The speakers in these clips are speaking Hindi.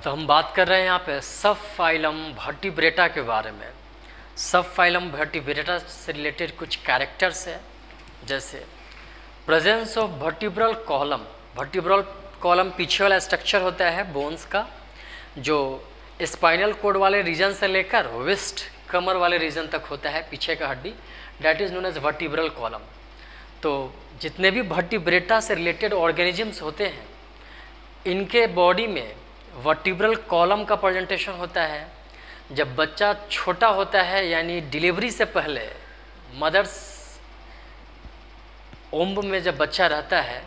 तो हम बात कर रहे हैं यहाँ पे सब फाइलम वर्टिब्रेटा के बारे में। सब फाइलम वर्टिब्रेटा से रिलेटेड कुछ कैरेक्टर्स है, जैसे presence of vertebral column. Vertebral column पीछे वाला स्ट्रक्चर होता है बोन्स का, जो स्पाइनल कोड वाले रीजन से लेकर वेस्ट कमर वाले रीजन तक होता है, पीछे का हड्डी, that is known as vertebral column. तो जितने भी वर्टिब्रेटा से रिलेटेड ऑर्गेनिजम्स होते हैं, इनके बॉडी में वर्टिब्रल कॉलम का प्रेजेंटेशन होता है। जब बच्चा छोटा होता है, यानी डिलीवरी से पहले मदर्स ओम्ब में जब बच्चा रहता है,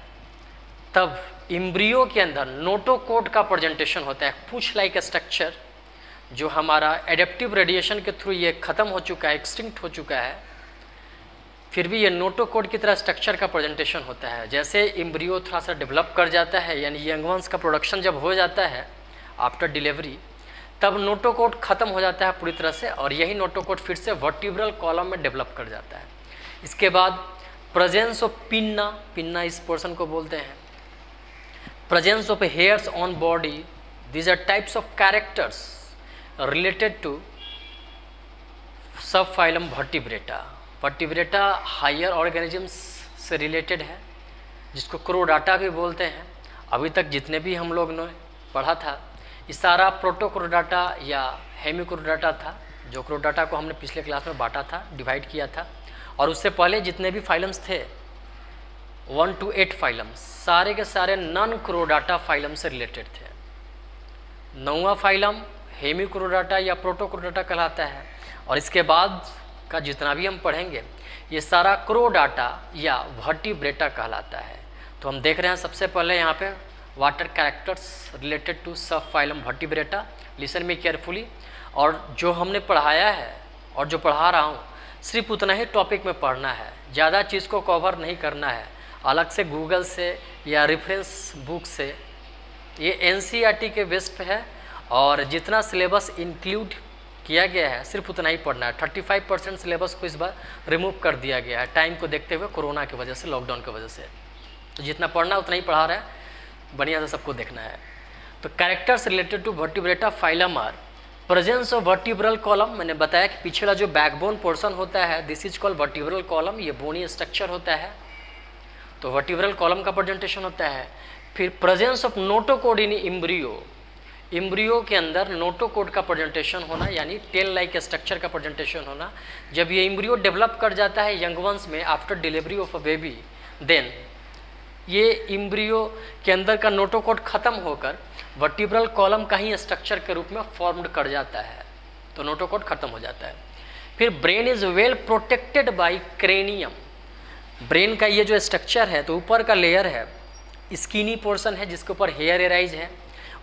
तब इम्ब्रियो के अंदर नोटोकोड का प्रेजेंटेशन होता है, पूछ लाइक स्ट्रक्चर, जो हमारा एडेप्टिव रेडिएशन के थ्रू ये ख़त्म हो चुका है, एक्सटिंक्ट हो चुका है, फिर भी ये नोटोकोड की तरह स्ट्रक्चर का प्रेजेंटेशन होता है। जैसे इम्ब्रियो थोड़ा सा डेवलप कर जाता है, यानी यंग वंस का प्रोडक्शन जब हो जाता है आफ्टर डिलीवरी, तब नोटोकोड ख़त्म हो जाता है पूरी तरह से, और यही नोटोकोड फिर से वर्टिब्रल कॉलम में डेवलप कर जाता है। इसके बाद प्रेजेंस ऑफ पिन्ना, पिन्ना इस पोर्शन को बोलते हैं, presence of hairs on body, these are types of characters related to subphylum vertebrata. Vertebrata higher organisms से रिलेटेड है, जिसको क्रोडाटा भी बोलते हैं। अभी तक जितने भी हम लोग ने पढ़ा था, ये सारा प्रोटोक्रोडाटा या हेमिक्रोडाटा था, जो क्रोडाटा को हमने पिछले क्लास में बांटा था, डिवाइड किया था। और उससे पहले जितने भी फाइलम्स थे 1 to 8 फाइलम्स, सारे के सारे नॉन क्रोडाटा फाइलम से रिलेटेड थे। 9वां फाइलम हेमिक्रोडाटा या प्रोटोक्रोडाटा कहलाता है, और इसके बाद का जितना भी हम पढ़ेंगे ये सारा क्रोडाटा या वर्टिब्रेटा कहलाता है। तो हम देख रहे हैं सबसे पहले यहाँ पे water characters related to subphylum vertebrata. Listen me carefully, और जो हमने पढ़ाया है और जो पढ़ा रहा हूँ सिर्फ उतना ही टॉपिक में पढ़ना है, ज़्यादा चीज़ को कवर नहीं करना है अलग से गूगल से या रेफरेंस बुक से। ये NCERT के बेस पे है, और जितना सिलेबस इंक्लूड किया गया है सिर्फ उतना ही पढ़ना है। 35% सिलेबस को इस बार रिमूव कर दिया गया है, टाइम को देखते हुए, कोरोना की वजह से, लॉकडाउन की वजह से। तो जितना पढ़ना उतना ही पढ़ा रहा है, बढ़िया से सबको देखना है। तो characters related to Vertebrata phylum are presence of vertebral column. मैंने बताया कि पिछले वाला जो बैकबोन पोर्शन होता है, this is called vertebral column, ये बोनी स्ट्रक्चर होता है, तो वर्टिब्रल कॉलम का प्रेजेंटेशन होता है। फिर presence of notochord in embryo, embryo के अंदर नोटोकोड का प्रेजेंटेशन होना, यानी टेल लाइक स्ट्रक्चर का प्रेजेंटेशन होना। जब ये इम्ब्रियो डेवलप कर जाता है यंग वंस में after delivery of a baby, then ये इम्ब्रियो के अंदर का नोटोकोड खत्म होकर वर्टिब्रल कॉलम का ही स्ट्रक्चर के रूप में फॉर्म्ड कर जाता है, तो नोटोकोड खत्म हो जाता है। फिर brain is well protected by cranium. Brain का ये जो स्ट्रक्चर है, तो ऊपर का लेयर है, स्किनी पोर्शन है जिसके ऊपर हेयर एराइज है,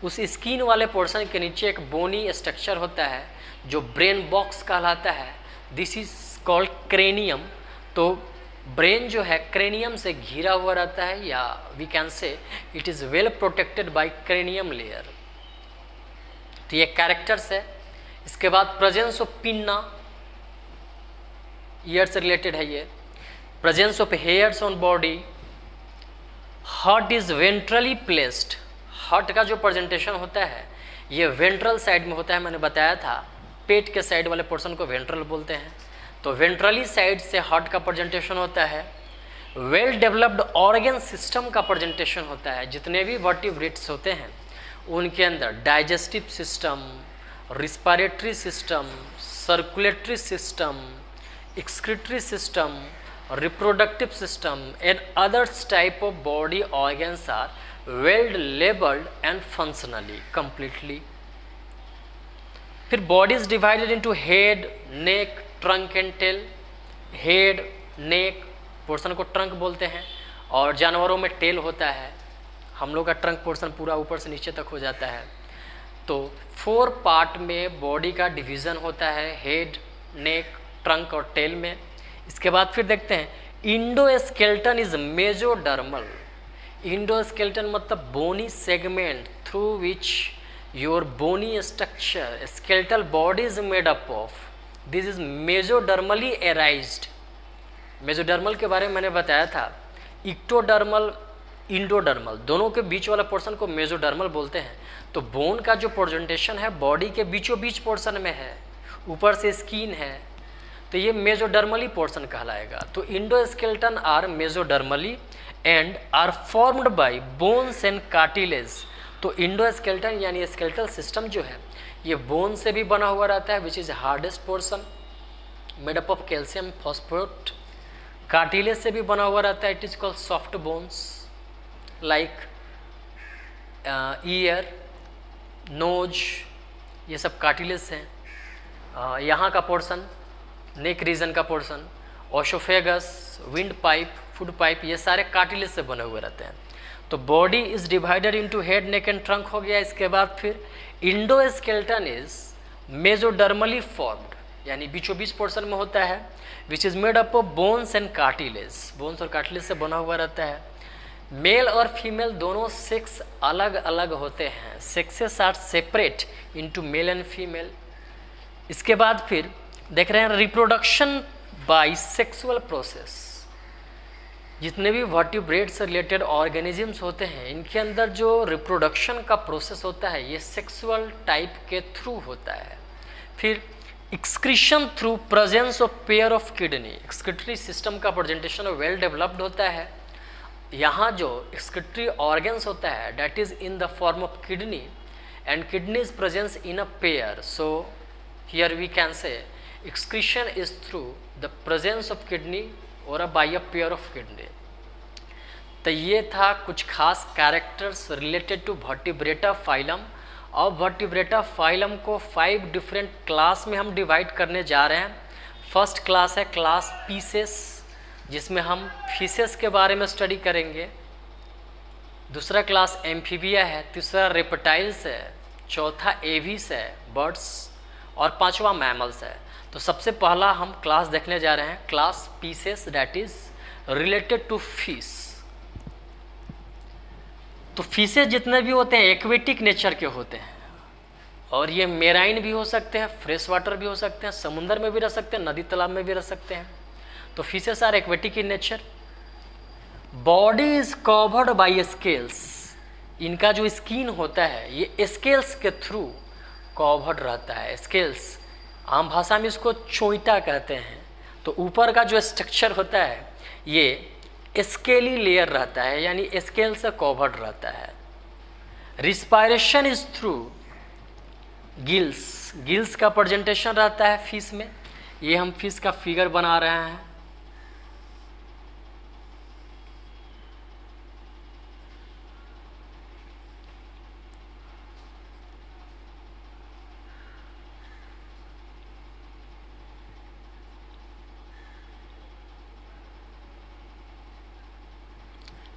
उस स्किन वाले पोर्शन के नीचे एक बोनी स्ट्रक्चर होता है जो ब्रेन बॉक्स कहलाता है, दिस इज कॉल्ड क्रेनियम। तो ब्रेन जो है क्रेनियम से घिरा हुआ रहता है, या we can say it is well protected by cranium layer. तो ये कैरेक्टर्स है। इसके बाद प्रेजेंस ऑफ पिन्ना, ईयर से रिलेटेड है ये। Presence of hairs on body, heart is ventrally placed. Heart का जो प्रेजेंटेशन होता है ये वेंट्रल साइड में होता है, मैंने बताया था, पेट के साइड वाले पोर्शन को वेंट्रल बोलते हैं। तो वेंट्रली साइड से हार्ट का प्रेजेंटेशन होता है। वेल डेवलप्ड ऑर्गन सिस्टम का प्रेजेंटेशन होता है। जितने भी वर्टिब्रेट्स होते हैं उनके अंदर digestive system, respiratory system, circulatory system, excretory system, reproductive system and others type of body organs are well labeled and functionally completely. फिर body is divided into head, neck, trunk and tail. head, neck portion को ट्रंक बोलते हैं, और जानवरों में टेल होता है। हम लोग का ट्रंक पोर्शन पूरा ऊपर से नीचे तक हो जाता है। तो 4 पार्ट में बॉडी का डिवीज़न होता है, हेड, नेक, ट्रंक और टेल में। इसके बाद फिर देखते हैं इंडोस्केलेटन इज मेजोडर्मल। इंडोस्केलेटन मतलब bony segment through which your bony structure skeletal body is made up of, this is mesodermally arised. Mesodermal के बारे में मैंने बताया था, इक्टोडर्मल इंडोडर्मल, दोनों के बीच वाला पोर्शन को मेजोडर्मल बोलते हैं। तो बोन का जो प्रेजेंटेशन है बॉडी के बीचों बीच पोर्शन में है, ऊपर से स्किन है, तो ये मेजोडर्मली पोर्शन कहलाएगा। तो endoskeleton are mesodermally and are formed by bones and cartilage. तो इंडोस्केलेटन यानी स्केलेटल सिस्टम जो है ये बोन से भी बना हुआ रहता है, which is hardest portion made up of calcium phosphate. Cartilage से भी बना हुआ रहता है, it is called soft bones like ear, nose, ये सब कार्टिलेज हैं। यहाँ का पोर्शन, नेक रीजन का portion, oesophagus, wind pipe, food pipe, ये सारे कार्टिलेज से बने हुए रहते हैं। तो body is divided into head, neck and trunk हो गया। इसके बाद फिर इंडोस्केलेटन इज मेजोडर्मली फॉर्म्ड, यानी बीचों बीच पोर्शन में होता है, which is made up of bones and cartilage. Bones और कार्टिलेज से बना हुआ रहता है। मेल और फीमेल दोनों सेक्स अलग अलग होते हैं, sexes are separate into male and female. इसके बाद फिर देख रहे हैं रिप्रोडक्शन बाय सेक्सुअल प्रोसेस। जितने भी वर्टिब्रेट से रिलेटेड ऑर्गेनिजम्स होते हैं इनके अंदर जो रिप्रोडक्शन का प्रोसेस होता है ये सेक्सुअल टाइप के थ्रू होता है। फिर excretion through presence of pair of kidney, excretory system का प्रेजेंटेशन वेल डेवलप्ड होता है। यहाँ जो एक्सक्रीटरी ऑर्गन्स होता है that is in the form of kidney and kidney is presence in a pair. So here we can say excretion is through the presence of kidney or by a pair of kidney। तो ये था कुछ खास characters related to Vertebrata phylum. और वर्टिब्रेटा फाइलम को 5 डिफरेंट क्लास में हम डिवाइड करने जा रहे हैं। फर्स्ट क्लास है क्लास पीसेस, जिसमें हम फिशेस के बारे में स्टडी करेंगे। दूसरा क्लास एम्फीबिया है, तीसरा रेप्टाइल्स है, चौथा एविस है बर्ड्स, और पांचवा मैमल्स है। तो सबसे पहला हम क्लास देखने जा रहे हैं class Pisces, that is related to fish. तो फिशेस जितने भी होते हैं एक्वेटिक नेचर के होते हैं, और ये मेराइन भी हो सकते हैं, फ्रेश वाटर भी हो सकते हैं, समुंदर में भी रह सकते हैं, नदी तालाब में भी रह सकते हैं। तो fishes are aquatic in nature. Body is covered by scales, इनका जो स्किन होता है ये स्केल्स के थ्रू कवर्ड रहता है। स्केल्स आम भाषा में इसको चोइटा कहते हैं। तो ऊपर का जो स्ट्रक्चर होता है ये स्केली लेयर रहता है, यानी स्केल से कवर्ड रहता है। Respiration is through gills, gills का प्रेजेंटेशन रहता है फिश में। ये हम फिश का फिगर बना रहे हैं।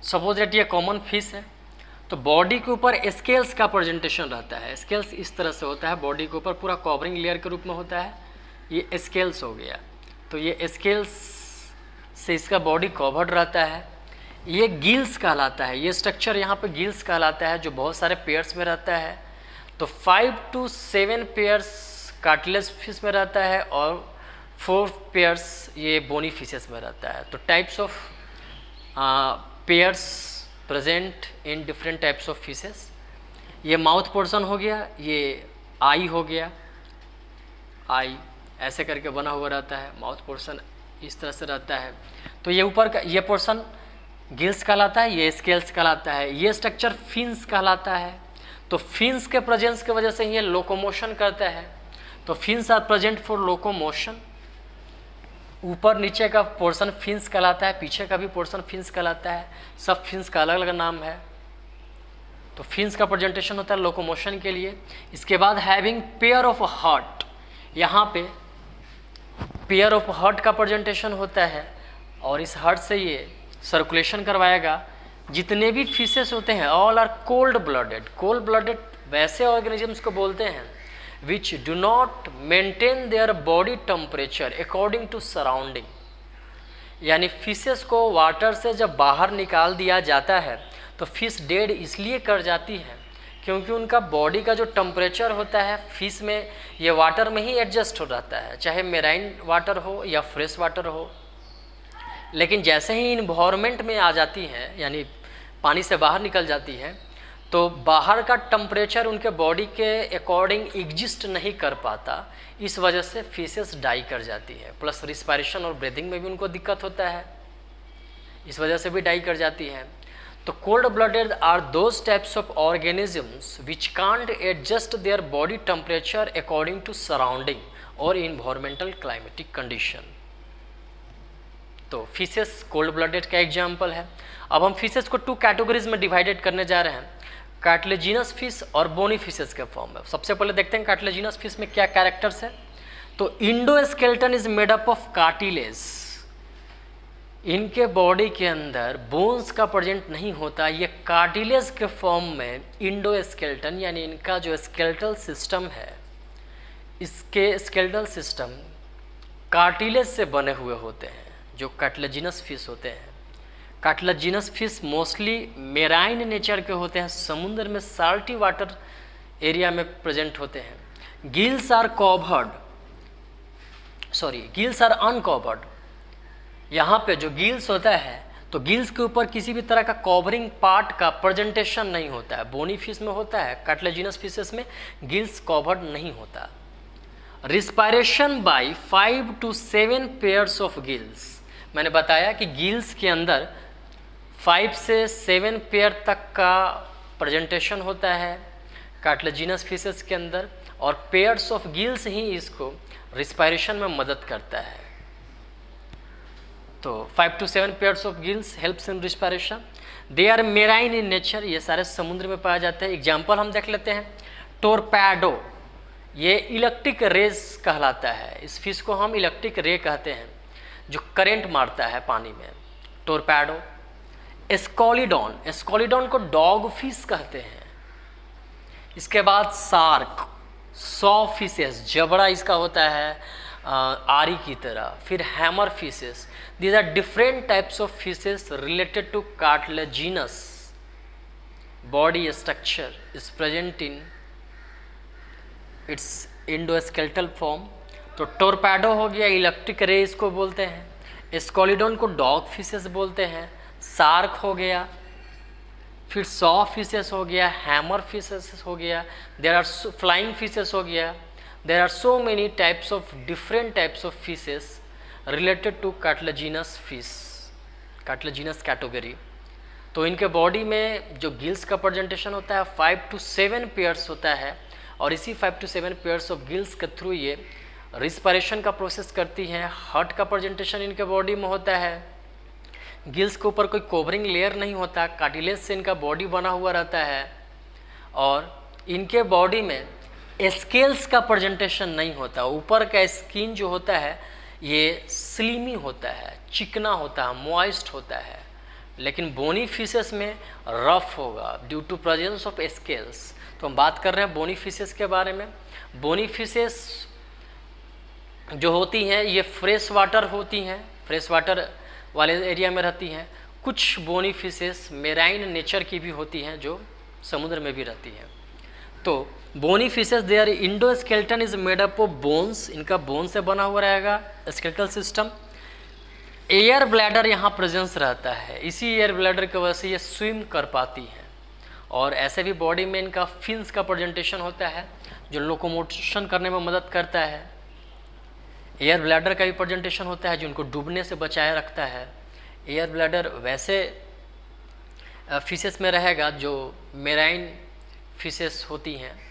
सपोज दैट ये कॉमन फिश है, तो बॉडी के ऊपर स्केल्स का प्रेजेंटेशन रहता है। स्केल्स इस तरह से होता है, बॉडी के ऊपर पूरा कवरिंग लेयर के रूप में होता है। ये स्केल्स हो गया, तो ये स्केल्स से इसका बॉडी कवर्ड रहता है। ये गिल्स कहलाता है, ये स्ट्रक्चर यहाँ पे गिल्स कहलाता है, जो बहुत सारे पेयर्स में रहता है। तो 5 to 7 पेयर्स कार्टिलेज फिश में रहता है और 4 पेयर्स ये बोनी फिशेस में रहता है। तो types of pairs present in different types of fishes. ये माउथ पोर्शन हो गया, ये आई हो गया, आई ऐसे करके बना हुआ रहता है, माउथ पोर्शन इस तरह से रहता है। तो ये ऊपर का ये पोर्शन गिल्स कहलाता है, ये स्केल्स कहलाता है, ये स्ट्रक्चर फिन्स कहलाता है। तो फिन्स के प्रेजेंस की वजह से ये लोकोमोशन करता है। तो fins are present for locomotion. ऊपर नीचे का पोर्शन फिन्स कहलाता है, पीछे का भी पोर्शन फिन्स कहलाता है। सब फिन्स का अलग अलग नाम है। तो फिन्स का प्रेजेंटेशन होता है लोकोमोशन के लिए। इसके बाद हैविंग पेयर ऑफ हार्ट, यहाँ पे पेयर ऑफ हार्ट का प्रेजेंटेशन होता है, और इस हार्ट से ये सर्कुलेशन करवाएगा। जितने भी फिशेस होते हैं all are cold blooded. Cold blooded वैसे ऑर्गेनिजम्स को बोलते हैं which do not maintain their body temperature according to surrounding। यानी फिशेस को वाटर से जब बाहर निकाल दिया जाता है तो फिश डेड इसलिए कर जाती है क्योंकि उनका बॉडी का जो टेम्परेचर होता है फिश में ये वाटर में ही एडजस्ट हो जाता है, चाहे मेराइन वाटर हो या फ्रेश वाटर हो। लेकिन जैसे ही इन्वायरमेंट में आ जाती हैं, यानी पानी से बाहर निकल जाती हैं तो बाहर का टेम्परेचर उनके बॉडी के अकॉर्डिंग एग्जिस्ट नहीं कर पाता, इस वजह से फिशेस डाई कर जाती है। प्लस रिस्पायरेशन और ब्रीदिंग में भी उनको दिक्कत होता है, इस वजह से भी डाई कर जाती है। तो cold blooded are those types of organisms which can't adjust their body temperature according to surrounding और इन्वायरमेंटल क्लाइमेटिक कंडीशन। तो फिशेस कोल्ड ब्लडेड का एग्जाम्पल है। अब हम फिशेस को 2 कैटेगरीज में डिवाइडेड करने जा रहे हैं, कार्टिलेजिनस फिश और बोनी फिशेस के फॉर्म में। सबसे पहले देखते हैं कार्टिलेजिनस फिश में क्या कैरेक्टर्स है। तो endoskeleton is made up of cartilage, इनके बॉडी के अंदर बोन्स का प्रेजेंट नहीं होता, ये कार्टिलेज के फॉर्म में इंडोस्केलेटन यानी इनका जो स्केलेटल सिस्टम है, इसके स्केलेटल सिस्टम कार्टिलेज से बने हुए होते हैं जो कार्टिलेजिनस फिश होते हैं। Cartilaginous fish mostly marine nature के होते हैं, समुद्र में साल्टी वाटर एरिया में प्रेजेंट होते हैं। Gills are uncovered. यहाँ पे जो गिल्स होता है तो गिल्स के ऊपर किसी भी तरह का कवरिंग पार्ट का प्रेजेंटेशन नहीं होता है। बोनी फिश में होता है, कार्टिलेजिनस फिशेस में गिल्स कवर्ड नहीं होता। Respiration by 5 to 7 pairs of gills, मैंने बताया कि गिल्स के अंदर 5 से 7 पेयर तक का प्रेजेंटेशन होता है कार्टिलेजिनस फिशेस के अंदर, और पेयर्स ऑफ गिल्स ही इसको रिस्पायरेशन में मदद करता है। तो 5 to 7 pairs of gills helps in respiration. They are marine in nature, ये सारे समुद्र में पाए जाते हैं। एग्जाम्पल हम देख लेते हैं, टोरपैडो, ये इलेक्ट्रिक रेज कहलाता है। इस फिश को हम इलेक्ट्रिक रे कहते हैं जो करंट मारता है पानी में, टोरपैडो। एस्कोलिडॉन, एस्कोलिडॉन को डॉग फिश कहते हैं। इसके बाद सार्क, सॉ फिशेस, जबड़ा इसका होता है आरी की तरह। फिर hammer fishes, these are different types of fishes related to cartilaginous body structure is present in its endoskeletal form. तो टोरपैडो हो गया, इलेक्ट्रिक रे इसको बोलते हैं। एस्कोलिडॉन को डॉग फिशेस बोलते हैं। सार्क हो गया, फिर सॉ फिशेस हो गया, हैमर फिशेस हो गया, देयर आर फ्लाइंग फिशेस हो गया। There are so many types of different types of fishes related to cartilaginous fish, cartilaginous category. तो इनके बॉडी में जो गिल्स का प्रेजेंटेशन होता है 5 to 7 पेयर्स होता है, और इसी 5 to 7 पेयर्स ऑफ गिल्स के थ्रू ये रिस्पायरेशन का प्रोसेस करती हैं। हार्ट का प्रेजेंटेशन इनके बॉडी में होता है। गिल्स के ऊपर कोई कवरिंग लेयर नहीं होता, कार्टिलेज से इनका बॉडी बना हुआ रहता है, और इनके बॉडी में स्केल्स का प्रेजेंटेशन नहीं होता। ऊपर का स्किन जो होता है ये स्लिमी होता है, चिकना होता है, मॉइस्ट होता है। लेकिन बोनी फिशेस में रफ होगा due to presence of scales. तो हम बात कर रहे हैं बोनी फिशेस के बारे में। बोनी फिशेस जो होती हैं ये फ्रेश वाटर होती हैं, फ्रेश वाटर वाले एरिया में रहती हैं। कुछ बोनी फिशेस मेराइन नेचर की भी होती हैं जो समुद्र में भी रहती हैं। तो bony fishes their endoskeleton is made up of bones, इनका बोन से बना हुआ रहेगा स्केलेटल सिस्टम। एयर ब्लैडर यहाँ प्रेजेंस रहता है, इसी एयर ब्लैडर की वजह से ये स्विम कर पाती हैं। और ऐसे भी बॉडी में इनका फिन्स का प्रेजेंटेशन होता है जो लोकोमोशन करने में मदद करता है। एयर ब्लैडर का भी प्रेजेंटेशन होता है जो उनको डूबने से बचाए रखता है। एयर ब्लैडर वैसे फिशेस में रहेगा जो मेराइन फिशेस होती हैं।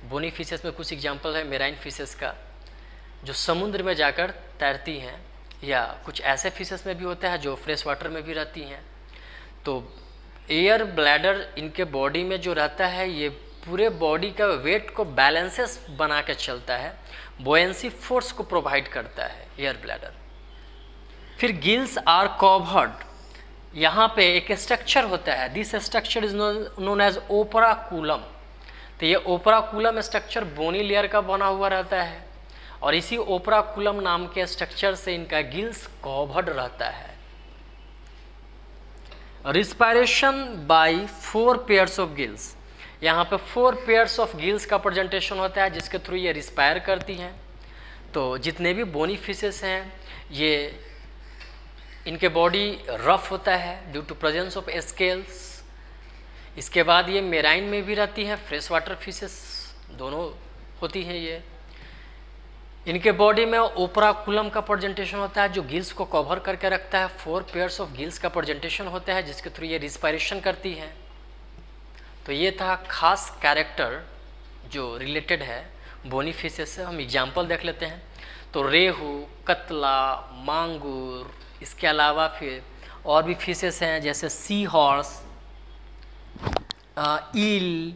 बोनी फिशेस में कुछ एग्जांपल है मेराइन फिशेस का जो समुद्र में जाकर तैरती हैं, या कुछ ऐसे फिशेस में भी होता है जो फ्रेश वाटर में भी रहती हैं। तो एयर ब्लैडर इनके बॉडी में जो रहता है ये पूरे बॉडी का वेट को बैलेंसेस बना के चलता है, बोयेंसी फोर्स को प्रोवाइड करता है एयर ब्लैडर। फिर गिल्स आर कवर्ड, यहाँ पे एक स्ट्रक्चर होता है, this structure is known as operculum. तो ये ओपराकुलम स्ट्रक्चर बोनी लेयर का बना हुआ रहता है, और इसी ओपराकुलम नाम के स्ट्रक्चर से इनका गिल्स कवर्ड रहता है। Respiration by 4 pairs of gills, यहाँ पे 4 पेयर्स ऑफ गिल्स का प्रेजेंटेशन होता है जिसके थ्रू ये रिस्पायर करती हैं। तो जितने भी बोनी फिशेस हैं ये इनके बॉडी रफ होता है due to presence of scales, इसके बाद ये मेराइन में भी रहती है, फ्रेश वाटर फिशेस दोनों होती हैं ये। इनके बॉडी में ओपराकुलम का प्रेजेंटेशन होता है जो गिल्स को कवर करके रखता है। 4 पेयर्स ऑफ गिल्स का प्रेजेंटेशन होता है जिसके थ्रू ये रिस्पायरेशन करती है। तो ये था खास कैरेक्टर जो रिलेटेड है बोनी फिशेस से। हम एग्जाम्पल देख लेते हैं। तो रेहू, कतला, मांगूर, इसके अलावा फिर और भी फिशेस हैं जैसे सी हॉर्स, ईल,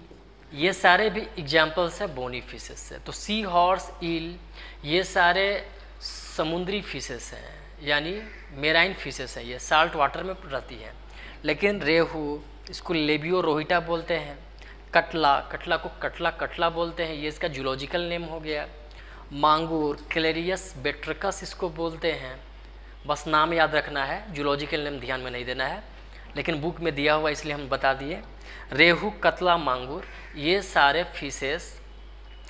ये सारे भी एग्जाम्पल्स हैं बोनी फिशेस से। तो सी हॉर्स, ईल, ये सारे समुद्री फिशेस हैं यानी मेराइन फिशेस हैं, ये साल्ट वाटर में रहती है। लेकिन रेहू, इसको लेबियो रोहिटा बोलते हैं। कटला, कटला को कटला बोलते हैं, ये इसका जूलॉजिकल नेम हो गया। मांगूर, क्लेरियस बेट्रिकस इसको बोलते हैं, बस नाम याद रखना है, जूलॉजिकल नेम ध्यान में नहीं देना है, लेकिन बुक में दिया हुआ इसलिए हम बता दिए। रेहू, कतला, मांगूर, ये सारे फिशेस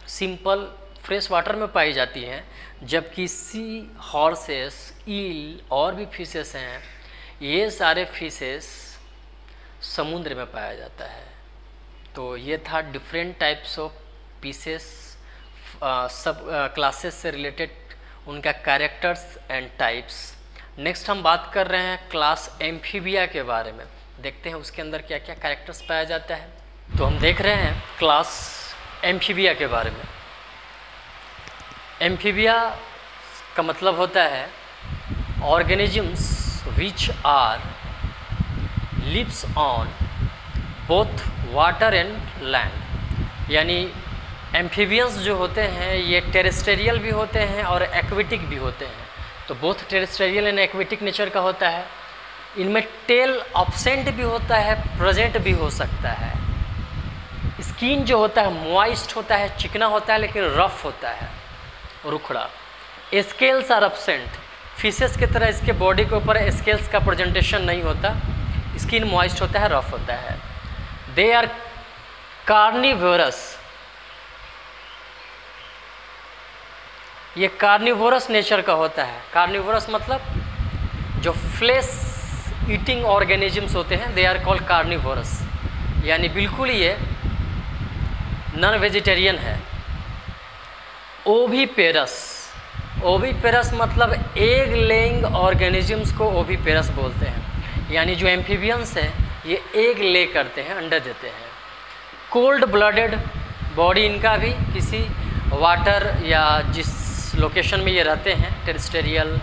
सिंपल फ्रेश वाटर में पाई जाती हैं, जबकि सी हॉर्सेस, ईल और भी फिशेस हैं, ये सारे फिशेस समुद्र में पाया जाता है। तो ये था डिफरेंट टाइप्स ऑफ फिशेस, सब क्लासेस से रिलेटेड उनका कैरेक्टर्स एंड टाइप्स। नेक्स्ट हम बात कर रहे हैं क्लास एम्फीबिया के बारे में। देखते हैं उसके अंदर क्या क्या कैरेक्टर्स पाया जाता है। तो हम देख रहे हैं क्लास एम्फीबिया के बारे में। एम्फीबिया का मतलब होता है organisms which are lives on both water and land, यानी एम्फीबियंस जो होते हैं ये टेरेस्ट्रियल भी होते हैं और एक्वेटिक भी होते हैं। तो both terrestrial and aquatic nature का होता है। इनमें टेल अब्सेंट भी होता है, प्रेजेंट भी हो सकता है। स्किन जो होता है मॉइस्ट होता है, चिकना होता है लेकिन रफ होता है, रुखड़ा। स्केल्स आर अब्सेंट, फिशेस की तरह इसके बॉडी के ऊपर स्केल्स का प्रेजेंटेशन नहीं होता, स्किन मॉइस्ट होता है, रफ होता है। दे आर कार्निवोरस, ये कार्निवोरस नेचर का होता है। कार्निवोरस मतलब जो फ्लेश ईटिंग ऑर्गेनिजम्स होते हैं दे आर कॉल्ड कार्निवोरस, यानी बिल्कुल ये नॉन वेजिटेरियन है। ओविपेरस, ओविपेरस मतलब एग लेइंग ऑर्गेनिजम्स को ओविपेरस बोलते हैं, यानी जो एम्फीबियंस हैं ये एग ले करते हैं, अंडा देते हैं। कोल्ड ब्लडेड, बॉडी इनका भी किसी वाटर या जिस लोकेशन में ये रहते हैं, टेरेस्ट्रियल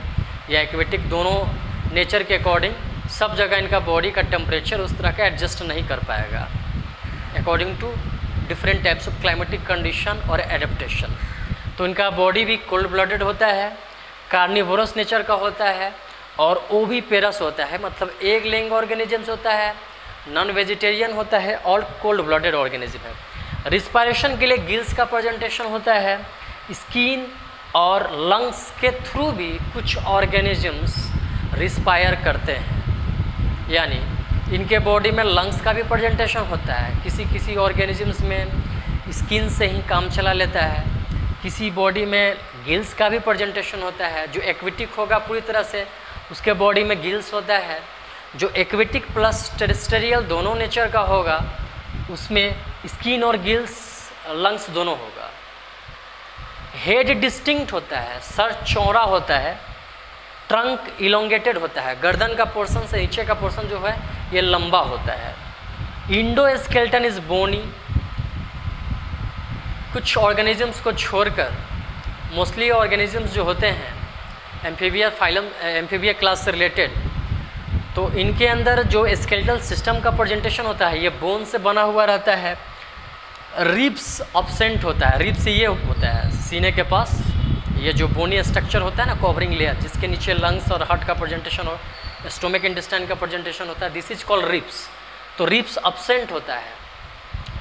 या एक्वेटिक, दोनों नेचर के अकॉर्डिंग सब जगह इनका बॉडी का टेम्परेचर उस तरह का एडजस्ट नहीं कर पाएगा according to different types of climatic condition और एडेप्टेशन। तो इनका बॉडी भी कोल्ड ब्लडेड होता है, कार्निवोरस नेचर का होता है और ओविपेरस होता है, मतलब एग लेइंग ऑर्गेनिजम्स होता है, नॉन वेजिटेरियन होता है और कोल्ड ब्लडेड ऑर्गेनिज्म है। रिस्पायरेशन के लिए गिल्स का प्रेजेंटेशन होता है। स्किन और लंग्स के थ्रू भी कुछ ऑर्गेनिजम्स रिस्पायर करते हैं, यानी इनके बॉडी में लंग्स का भी प्रेजेंटेशन होता है। किसी किसी ऑर्गेनिजम्स में स्किन से ही काम चला लेता है, किसी बॉडी में गिल्स का भी प्रेजेंटेशन होता है। जो एक्वेटिक होगा पूरी तरह से उसके बॉडी में गिल्स होता है, जो एक्वेटिक प्लस टेरेस्ट्रियल दोनों नेचर का होगा उसमें स्किन और गिल्स, लंग्स दोनों होगा। हेड डिस्टिंक्ट होता है, सर चौड़ा होता है, ट्रंक इलोंगेटेड होता है, गर्दन का पोर्शन से नीचे का पोर्शन जो है ये लंबा होता है। इंडोस्केलेटन इज बोनी, कुछ ऑर्गेनिजम्स को छोड़कर मोस्टली ऑर्गेनिजम्स जो होते हैं एम्फीबिया फाइलम, एम्फीबिया क्लास से रिलेटेड, तो इनके अंदर जो स्केलेटल सिस्टम का प्रेजेंटेशन होता है ये बोन से बना हुआ रहता है। रिब्स अब्सेंट होता है, रिब्स ये होता है सीने के पास, ये जो बोनी स्ट्रक्चर होता है ना, कवरिंग लेयर, जिसके नीचे लंग्स और हार्ट का प्रेजेंटेशन हो, स्टोमक इंटेस्टाइन का प्रेजेंटेशन होता है, दिस इज कॉल्ड रिब्स। तो रिब्स अब्सेंट होता है।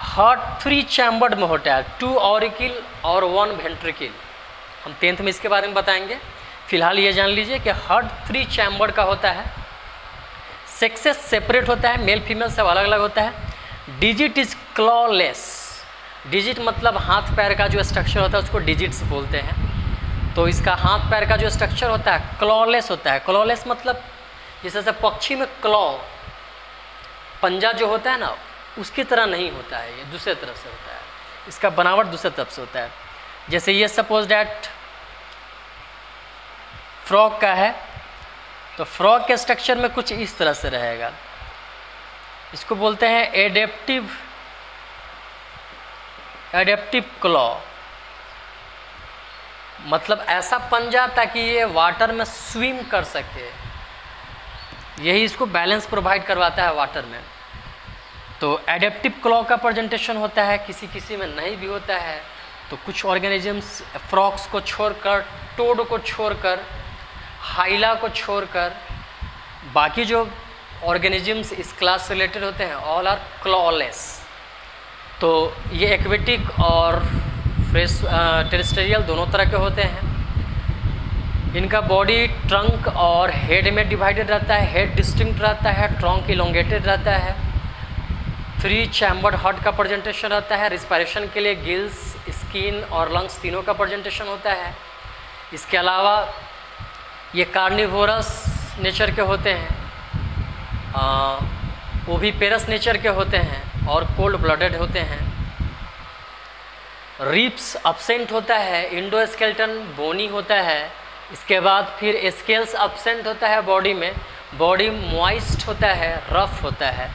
हार्ट 3 चैम्बर्ड में होता है, 2 ऑरिकिल और 1 वेंट्रिकल। हम 10th में इसके बारे में बताएंगे। फिलहाल ये जान लीजिए कि हार्ट 3 चैम्बर्ड का होता है। सेक्सेस सेपरेट होता है, मेल फीमेल सब अलग अलग होता है। डिजिट इज क्लॉलेस, डिजिट मतलब हाथ पैर का जो स्ट्रक्चर होता है उसको डिजिट्स बोलते हैं। तो इसका हाथ पैर का जो स्ट्रक्चर होता है क्लॉलेस होता है। क्लॉलेस मतलब जैसे पक्षी में क्लॉ, पंजा जो होता है ना उसकी तरह नहीं होता है, ये दूसरे तरफ से होता है, इसका बनावट दूसरे तरफ से होता है। जैसे ये सपोज डैट फ्रॉग का है, तो फ्रॉग के स्ट्रक्चर में कुछ इस तरह से रहेगा। इसको बोलते हैं एडेप्टिव क्लॉ, मतलब ऐसा पंजा ताकि ये वाटर में स्विम कर सके, यही इसको बैलेंस प्रोवाइड करवाता है वाटर में। तो एडेप्टिव क्लॉ का प्रेजेंटेशन होता है, किसी किसी में नहीं भी होता है। तो कुछ ऑर्गेनिजम्स फ्रॉग्स को छोड़कर, टोड को छोड़कर, हाइला को छोड़कर, बाकी जो ऑर्गेनिजम्स इस क्लास से रिलेटेड होते हैं ऑल आर क्लॉलेस। तो ये एक्वेटिक और फ्रेश टेरेस्ट्रियल दोनों तरह के होते हैं। इनका बॉडी ट्रंक और हेड में डिवाइडेड रहता है, हेड डिस्टिंक्ट रहता है, ट्रंक इलोंगेटेड रहता है, 3 चैम्बर्ड हार्ट का प्रेजेंटेशन रहता है। रिस्पायरेशन के लिए गिल्स, स्किन और लंग्स तीनों का प्रेजेंटेशन होता है। इसके अलावा ये कार्निवोरस नेचर के होते हैं, ओविपेरस नेचर के होते हैं और कोल्ड ब्लडेड होते हैं। रिब्स अब्सेंट होता है, इंडोस्केलेटन बोनी होता है। इसके बाद फिर स्केल्स अब्सेंट होता है बॉडी में, बॉडी मॉइस्ट होता है, रफ होता है,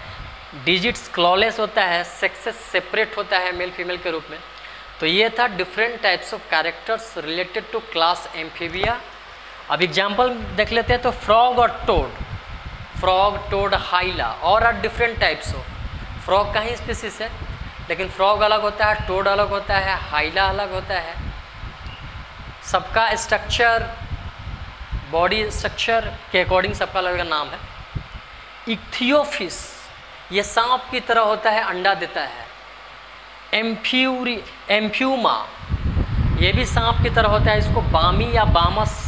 डिजिट्स क्लॉलेस होता है, सेक्सेस सेपरेट होता है मेल फीमेल के रूप में। तो ये था different types of characters related to class amphibia. अब एग्जाम्पल देख लेते हैं। तो फ्रॉग और टोड, फ्रॉग, टोड, हाइला और are different types of. Frog का ही स्पीसीज है, लेकिन फ्रॉग अलग होता है, टोड अलग होता है, हाइला अलग होता है। सबका स्ट्रक्चर, बॉडी स्ट्रक्चर के अकॉर्डिंग सबका अलग अलग नाम है। इक्थियोफिस, ये सांप की तरह होता है, अंडा देता है। एम्फ्यूमा, ये भी सांप की तरह होता है, इसको बामी या बामस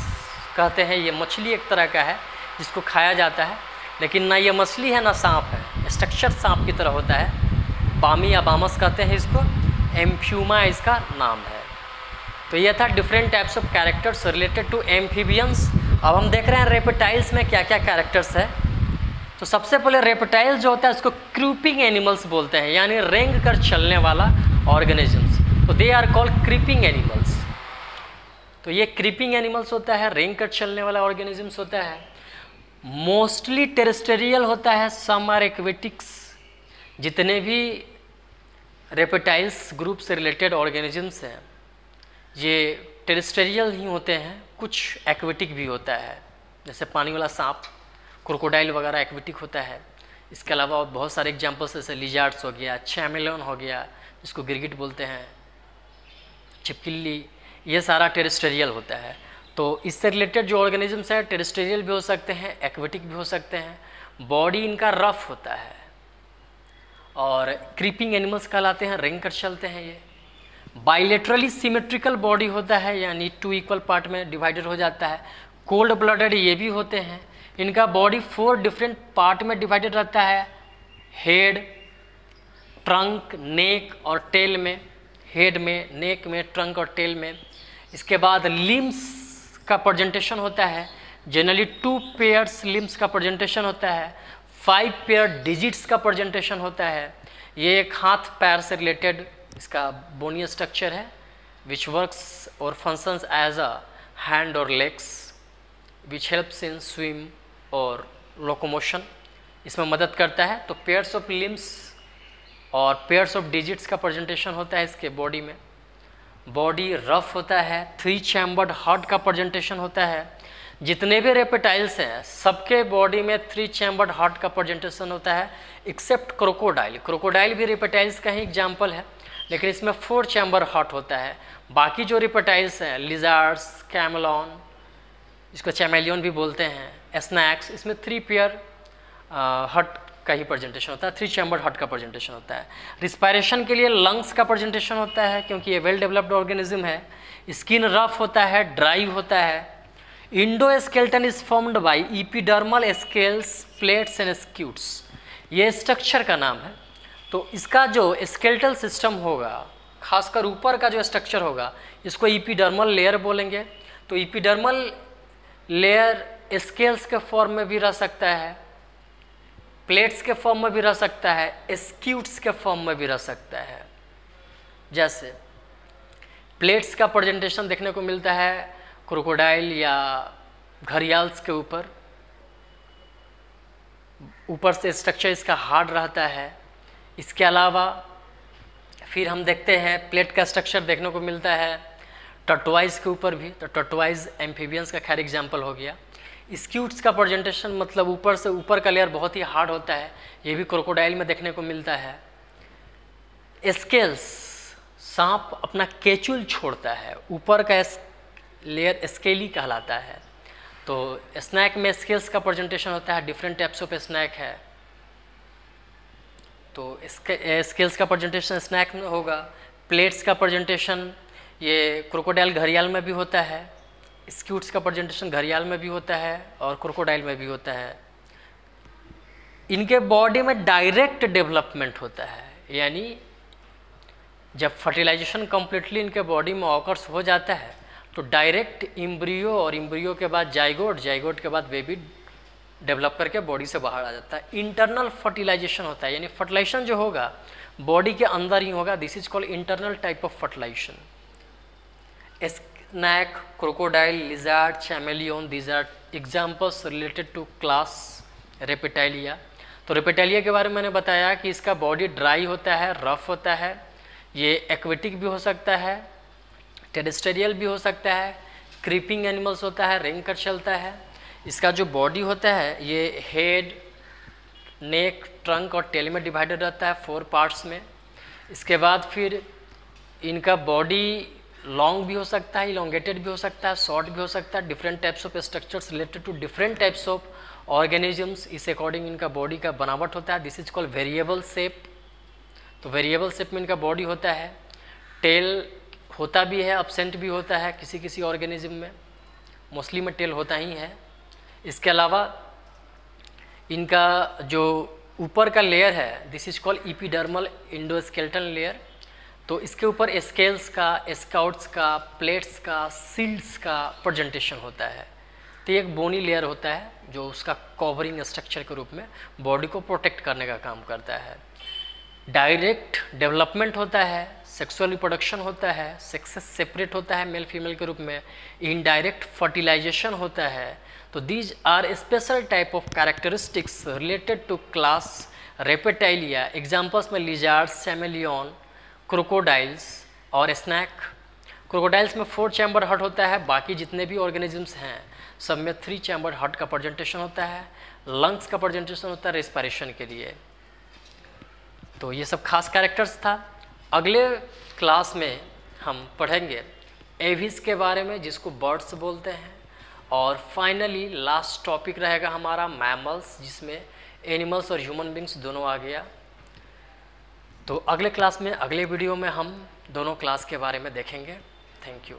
कहते हैं। ये मछली एक तरह का है जिसको खाया जाता है, लेकिन ना ये मछली है ना सांप है, स्ट्रक्चर सांप की तरह होता है। बामी या बामस कहते हैं इसको, एम्फ्यूमा इसका नाम है। तो ये था different types of characters related to amphibians. अब हम देख रहे हैं रेप्टाइल्स में क्या क्या कैरेक्टर्स है। तो सबसे पहले रेप्टाइल जो होता है उसको क्रीपिंग एनिमल्स बोलते हैं, यानी रेंग कर चलने वाला ऑर्गेनिजम्स। तो they are called creeping animals. तो ये क्रीपिंग एनिमल्स होता है, रेंग कर चलने वाला ऑर्गेनिजम्स होता है। मोस्टली टेरेस्ट्रियल होता है, सम आर एक्वेटिक्स। जितने भी रेप्टाइल्स ग्रुप से रिलेटेड ऑर्गेनिजम्स हैं ये टेरेस्ट्रियल ही होते हैं, कुछ एक्वेटिक भी होता है, जैसे पानी वाला सांप, क्रोकोडाइल वगैरह एक्वेटिक होता है। इसके अलावा और बहुत सारे एग्जांपल्स जैसे लिजार्ड्स हो गया, चैमेलियन हो गया जिसको गिरगिट बोलते हैं, छिपकली, ये सारा टेरेस्ट्रियल होता है। तो इससे रिलेटेड जो ऑर्गेनिजम्स हैं टेरेस्ट्रियल भी हो सकते हैं, एक्वेटिक भी हो सकते हैं। बॉडी इनका रफ होता है और क्रीपिंग एनिमल्स कहलाते हैं, रेंग कर चलते हैं। ये बाइलेटरली सिमेट्रिकल बॉडी होता है, यानी 2 इक्वल पार्ट में डिवाइडेड हो जाता है। कोल्ड ब्लडेड ये भी होते हैं। इनका बॉडी 4 डिफरेंट पार्ट में डिवाइडेड रहता है, हेड, ट्रंक, नेक और टेल में। हेड में, नेक में, ट्रंक और टेल में। इसके बाद लिम्स का प्रेजेंटेशन होता है, जनरली 2 पेयर्स लिम्स का प्रेजेंटेशन होता है, 5 पेयर डिजिट्स का प्रेजेंटेशन होता है। ये एक हाथ पैर से रिलेटेड इसका बोनी स्ट्रक्चर है, विच वर्क्स और फंक्शंस एज अ हैंड और legs which helps in swim और लोकोमोशन, इसमें मदद करता है। तो पेयर्स ऑफ लिम्स और पेयर्स ऑफ डिजिट्स का प्रेजेंटेशन होता है इसके बॉडी में। बॉडी रफ होता है, 3 चैम्बर्ड हार्ट का प्रेजेंटेशन होता है। जितने भी रेप्टाइल्स हैं सबके बॉडी में 3 चैम्बर्ड हार्ट का प्रेजेंटेशन होता है, एक्सेप्ट क्रोकोडाइल। क्रोकोडाइल भी रेप्टाइल्स का ही एग्जाम्पल है, लेकिन इसमें 4 चैम्बर हार्ट होता है। बाकी जो रेप्टाइल्स हैं, लिजार्ड्स, कैमलॉन, इसको चैमेलियन भी बोलते हैं, स्नैक्स, इसमें 3 पेयर हार्ट का ही प्रेजेंटेशन होता है, 3 चैम्बर हार्ट का प्रेजेंटेशन होता है। रिस्पायरेशन के लिए लंग्स का प्रेजेंटेशन होता है, क्योंकि ये वेल डेवलप्ड ऑर्गेनिज्म है। स्किन रफ होता है, ड्राई होता है। Endoskeleton is formed by epidermal scales, plates and scutes, ये स्ट्रक्चर का नाम है। तो इसका जो स्केलेटल सिस्टम होगा, खासकर ऊपर का जो स्ट्रक्चर होगा, इसको एपिडर्मल लेयर बोलेंगे। तो एपिडर्मल लेयर स्केल्स के फॉर्म में भी रह सकता है, प्लेट्स के फॉर्म में भी रह सकता है, स्क्यूट्स के फॉर्म में भी रह सकता है। जैसे प्लेट्स का प्रेजेंटेशन देखने को मिलता है क्रोकोडाइल या घड़ियाल्स के ऊपर से स्ट्रक्चर इसका हार्ड रहता है। इसके अलावा फिर हम देखते हैं प्लेट का स्ट्रक्चर देखने को मिलता है टर्टोइज के ऊपर भी, तो टर्टोइज एम्फीबियंस का खैर एग्जाम्पल हो गया। स्क्यूट्स का प्रेजेंटेशन मतलब ऊपर से ऊपर का लेयर बहुत ही हार्ड होता है, ये भी क्रोकोडाइल में देखने को मिलता है। स्केल्स, सांप अपना केचुल छोड़ता है, ऊपर का लेयर स्केली कहलाता है। तो स्नैक में स्केल्स का प्रेजेंटेशन होता है, डिफरेंट टाइप्स ऑफ स्नैक है। तो स्केल्स का प्रेजेंटेशन स्नैक में होगा। प्लेट्स का प्रेजेंटेशन ये क्रोकोडाइल घड़ियाल में भी होता है, स्क्यूट्स का प्रेजेंटेशन घड़ियाल में भी होता है और क्रोकोडाइल में भी होता है। इनके बॉडी में डायरेक्ट डेवलपमेंट होता है, यानी जब फर्टिलाइजेशन कम्प्लीटली इनके बॉडी में ऑकर्स हो जाता है तो डायरेक्ट इम्ब्रियो और इम्ब्रियो के बाद जाइगोट, जाइगोट के बाद बेबी डेवलप करके बॉडी से बाहर आ जाता है। इंटरनल फर्टिलाइजेशन होता है, यानी फर्टिलाइजेशन जो होगा बॉडी के अंदर ही होगा। This is called internal type of fertilization. Snake, crocodile, lizard, chameleon, these are examples related to class reptilia. तो रेप्टाइलिया के बारे में मैंने बताया कि इसका बॉडी ड्राई होता है, रफ होता है, ये एक्वेटिक भी हो सकता है, टेरेस्ट्रियल भी हो सकता है, क्रीपिंग एनिमल्स होता है, रेंग कर चलता है। इसका जो बॉडी होता है ये हेड, नेक, ट्रंक और टेल में डिवाइडेड रहता है 4 पार्ट्स में। इसके बाद फिर इनका बॉडी लॉन्ग भी हो सकता है, इलोंगेटेड भी हो सकता है, शॉर्ट भी हो सकता है। Different types of structures related to different types of organisms, इस अकॉर्डिंग इनका बॉडी का बनावट होता है। This is called variable shape. तो वेरिएबल शेप में इनका बॉडी होता है। टेल होता भी है, अब्सेंट भी होता है किसी किसी ऑर्गेनिज्म में, मोस्टली में टेल होता ही है। इसके अलावा इनका जो ऊपर का लेयर है this is called epidermal endoskeleton layer. तो इसके ऊपर स्केल्स का, स्काउट्स का, प्लेट्स का, सील्स का प्रेजेंटेशन होता है। तो एक बोनी लेयर होता है जो उसका कवरिंग स्ट्रक्चर के रूप में बॉडी को प्रोटेक्ट करने का काम करता है। डायरेक्ट डेवलपमेंट होता है, सेक्सुअल रिप्रोडक्शन होता है, सेक्सेस सेपरेट होता है मेल फीमेल के रूप में, इनडायरेक्ट फर्टिलाइजेशन होता है। तो these are special type of characteristics related to class reptilia. Examples में लिजार्ड्स, चैमेलियन, क्रोकोडाइल्स और स्नैक। क्रोकोडाइल्स में 4 चैम्बर हार्ट होता है, बाकी जितने भी ऑर्गेनिजम्स हैं सब में 3 चैम्बर हार्ट का प्रेजेंटेशन होता है। लंग्स का प्रेजेंटेशन होता है रेस्पिरेशन के लिए। तो ये सब खास कैरेक्टर्स था। अगले क्लास में हम पढ़ेंगे एविस के बारे में जिसको बर्ड्स बोलते हैं, और फाइनली लास्ट टॉपिक रहेगा हमारा मैमल्स, जिसमें एनिमल्स और ह्यूमन बींग्स दोनों आ गया। तो अगले क्लास में, अगले वीडियो में हम दोनों क्लास के बारे में देखेंगे। Thank you.